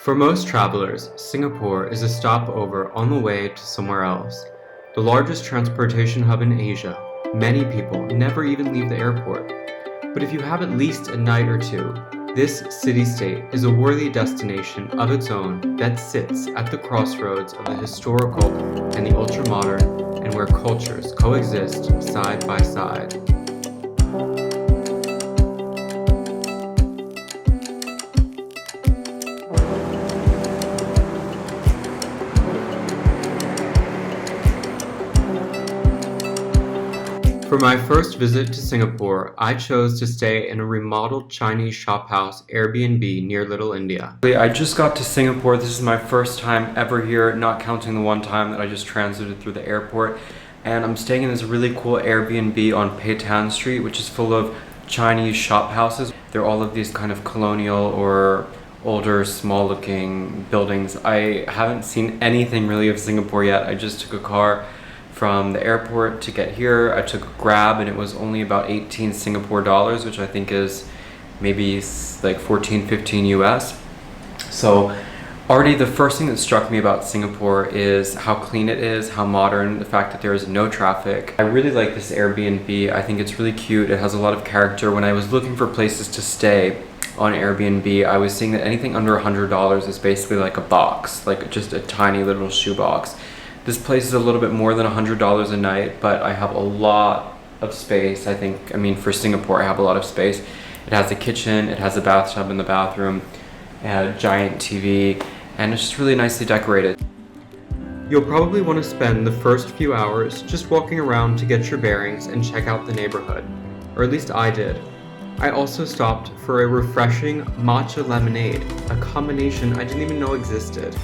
For most travelers, Singapore is a stopover on the way to somewhere else. The largest transportation hub in Asia, many people never even leave the airport. But if you have at least a night or two, this city-state is a worthy destination of its own that sits at the crossroads of the historical and the ultra-modern, and where cultures coexist side by side. For my first visit to Singapore, I chose to stay in a remodeled Chinese shophouse Airbnb near Little India. I just got to Singapore. This is my first time ever here, not counting the one time that I just transited through the airport. And I'm staying in this really cool Airbnb on Peitan Street, which is full of Chinese shophouses. They're all of these kind of colonial or older, small-looking buildings. I haven't seen anything really of Singapore yet. I just took a car from the airport to get here. I took a Grab and it was only about 18 Singapore dollars, which I think is maybe like 14, 15 US. So already the first thing that struck me about Singapore is how clean it is, how modern, the fact that there is no traffic. I really like this Airbnb. I think it's really cute. It has a lot of character. When I was looking for places to stay on Airbnb, I was seeing that anything under $100 is basically like a box, like just a tiny little shoebox. This place is a little bit more than $100 a night, but I have a lot of space. I mean, for Singapore, I have a lot of space. It has a kitchen, it has a bathtub in the bathroom, and a giant TV, and it's just really nicely decorated. You'll probably want to spend the first few hours just walking around to get your bearings and check out the neighborhood, or at least I did. I also stopped for a refreshing matcha lemonade, a combination I didn't even know existed.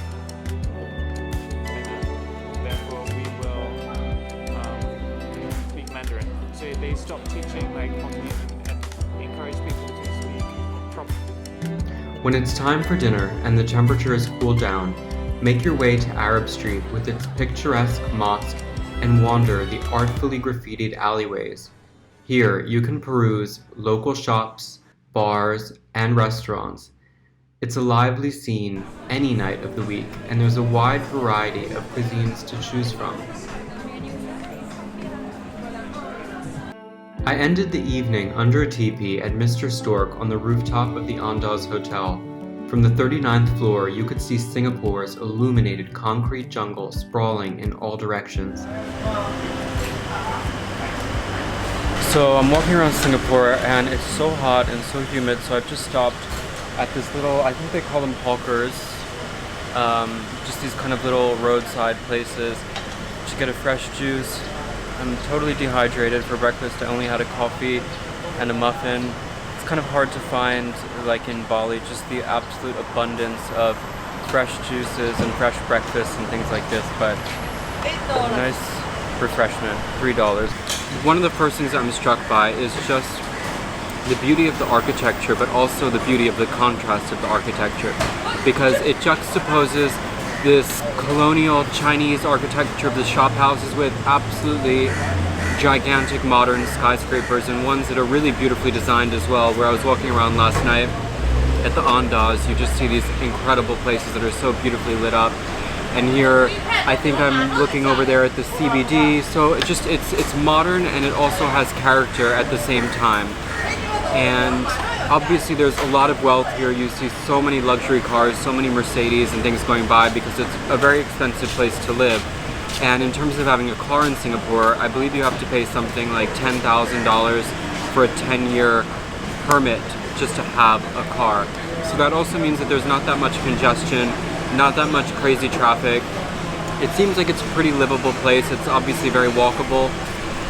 They stop teaching like Hokkien and encourage people to speak proper. When it's time for dinner and the temperature has cooled down, make your way to Arab Street with its picturesque mosque and wander the artfully graffitied alleyways. Here you can peruse local shops, bars, and restaurants. It's a lively scene any night of the week, and there's a wide variety of cuisines to choose from. I ended the evening under a teepee at Mr. Stork on the rooftop of the Andaz Hotel. From the 39th floor, you could see Singapore's illuminated concrete jungle sprawling in all directions. So I'm walking around Singapore and it's so hot and so humid, so I've just stopped at this little, I think they call them hawkers, just these kind of little roadside places to get a fresh juice. I'm totally dehydrated for breakfast. I only had a coffee and a muffin. It's kind of hard to find, like in Bali, just the absolute abundance of fresh juices and fresh breakfasts and things like this, but a nice refreshment, $3. One of the first things I'm struck by is just the beauty of the architecture, but also the beauty of the contrast of the architecture, because it juxtaposes this colonial Chinese architecture of the shop houses with absolutely gigantic modern skyscrapers, and ones that are really beautifully designed as well. Where I was walking around last night at the Andaz, you just see these incredible places that are so beautifully lit up. And here, I think I'm looking over there at the CBD, so it's modern and it also has character at the same time. And obviously there's a lot of wealth here. You see so many luxury cars, so many Mercedes and things going by, because it's a very expensive place to live. And in terms of having a car in Singapore, I believe you have to pay something like $10,000 for a 10-year permit just to have a car. So that also means that there's not that much congestion, not that much crazy traffic. It seems like it's a pretty livable place. It's obviously very walkable.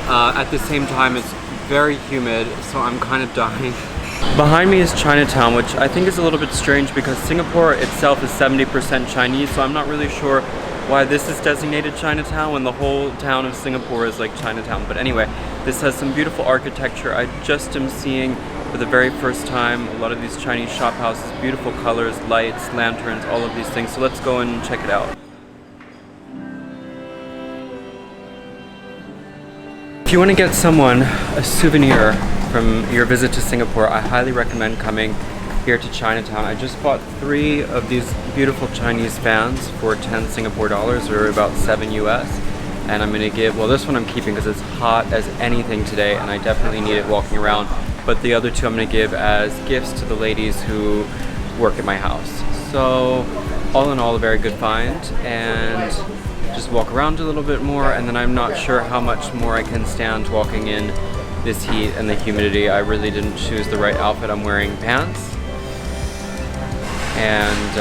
At the same time, it's very humid, so I'm kind of dying. Behind me is Chinatown, which I think is a little bit strange because Singapore itself is 70% Chinese, so I'm not really sure why this is designated Chinatown when the whole town of Singapore is like Chinatown. But anyway, this has some beautiful architecture. I just am seeing for the very first time a lot of these Chinese shop houses, beautiful colors, lights, lanterns, all of these things. So let's go and check it out. If you want to get someone a souvenir from your visit to Singapore, I highly recommend coming here to Chinatown. I just bought 3 of these beautiful Chinese fans for 10 Singapore dollars, or about 7 US. And I'm gonna give, well, this one I'm keeping because it's hot as anything today and I definitely need it walking around. But the other 2 I'm gonna give as gifts to the ladies who work at my house. So all in all, a very good find, and just walk around a little bit more, and then I'm not sure how much more I can stand walking in this heat and the humidity. I really didn't choose the right outfit. I'm wearing pants, and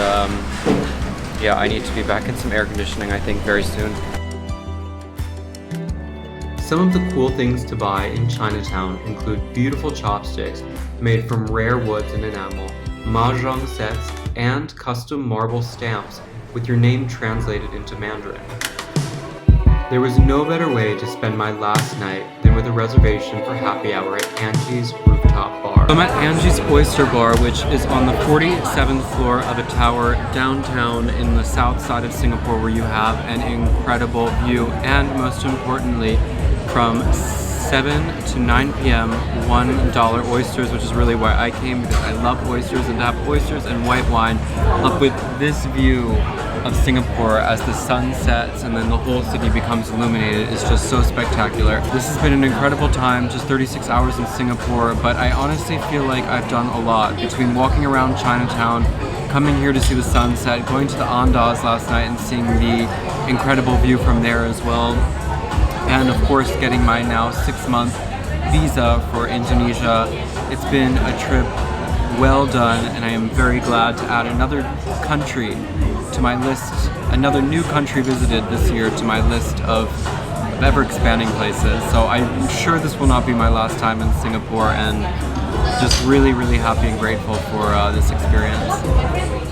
yeah, I need to be back in some air conditioning, I think, very soon. Some of the cool things to buy in Chinatown include beautiful chopsticks made from rare woods and enamel, mahjong sets, and custom marble stamps with your name translated into Mandarin. There was no better way to spend my last night than with a reservation for happy hour at Angie's rooftop bar. I'm at Angie's Oyster Bar, which is on the 47th floor of a tower downtown in the south side of Singapore, where you have an incredible view, and most importantly, from 7 to 9 p.m. $1 oysters, which is really why I came, because I love oysters, and to have oysters and white wine up with this view of Singapore as the sun sets and then the whole city becomes illuminated is just so spectacular. This has been an incredible time, just 36 hours in Singapore, but I honestly feel like I've done a lot between walking around Chinatown, coming here to see the sunset, going to the Andaz last night and seeing the incredible view from there as well, and of course getting my now 6-month visa for Indonesia. It's been a trip well done, and I am very glad to add another country to my list, another new country visited this year to my list of ever expanding places. So I'm sure this will not be my last time in Singapore, and just really, really happy and grateful for this experience.